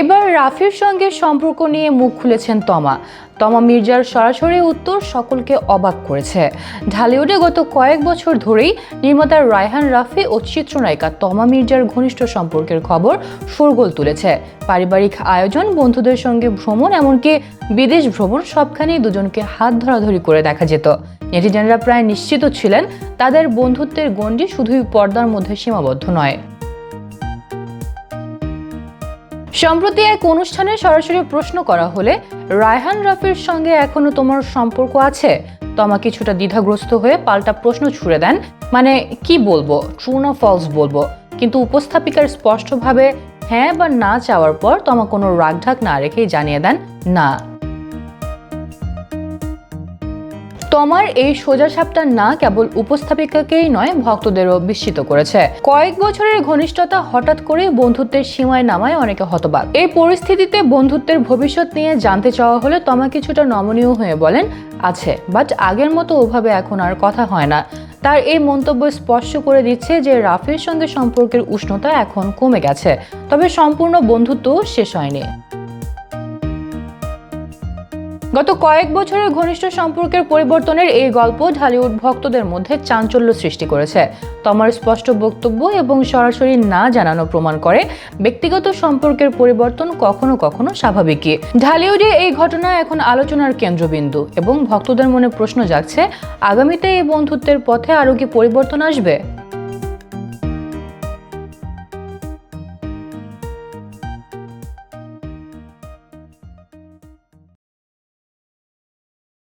এবার রাফির সঙ্গে সম্পর্ক নিয়ে মুখ খুলেছেন তমা। তমা মির্জার সরাসরি উত্তর সকলকে অবাক করেছে। ঢালিউডে গত কয়েক বছর ধরেই নির্মাতা রায়হান রাফি ও চিত্রনায়িকা তমা মির্জার ঘনিষ্ঠ সম্পর্কের খবর শোরগোল তুলেছে। পারিবারিক আয়োজন, বন্ধুদের সঙ্গে ভ্রমণ, এমনকি বিদেশ ভ্রমণ, সবখানেই দুজনকে হাত ধরাধরি করে দেখা যেত। নেটিজেনরা প্রায় নিশ্চিত ছিলেন তাদের বন্ধুত্বের গণ্ডি শুধুই পর্দার মধ্যে সীমাবদ্ধ নয়। সম্প্রতি এক অনুষ্ঠানে সরাসরি প্রশ্ন করা হলে রায়হান রাফির সঙ্গে এখনো তোমার সম্পর্ক আছে, তমা কিছুটা দ্বিধাগ্রস্ত হয়ে পাল্টা প্রশ্ন ছুড়ে দেন, মানে কি বলবো, ট্রু না ফলস বলবো। কিন্তু উপস্থাপিকার স্পষ্টভাবে হ্যাঁ বা না চাওয়ার পর তমা কোনো রাগঢাক না রেখেই জানিয়ে দেন না। তমার এই সোজাসাপটা না কেবল উপস্থাপিকাকেই নয়, ভক্তদেরও বিস্মিত করেছে। কয়েক বছরের ঘনিষ্ঠতা হঠাৎ করে বন্ধুত্বের সীমায় নামায় অনেকে হতবাক। এই পরিস্থিতিতে বন্ধুত্বের ভবিষ্যৎ নিয়ে জানতে চাওয়া হলে তমা কিছুটা নমনীয় হয়ে বলেন আছে, বাট আগের মতো ওভাবে এখন আর কথা হয় না। তার এই মন্তব্য স্পষ্ট করে দিচ্ছে যে রাফির সঙ্গে সম্পর্কের উষ্ণতা এখন কমে গেছে, তবে সম্পূর্ণ বন্ধুত্বও শেষ হয়নি। গত কয়েক বছরের ঘনিষ্ঠ সম্পর্কের পরিবর্তনের এই গল্প ঢালিউড ভক্তদের মধ্যে চাঞ্চল্য সৃষ্টি করেছে। তমার স্পষ্ট বক্তব্য এবং সরাসরি না জানানো প্রমাণ করে ব্যক্তিগত সম্পর্কের পরিবর্তন কখনো কখনো স্বাভাবিকই। ঢালিউডে এই ঘটনা এখন আলোচনার কেন্দ্রবিন্দু এবং ভক্তদের মনে প্রশ্ন জাগছে, আগামীতে এই বন্ধুত্বের পথে আরও কি পরিবর্তন আসবে।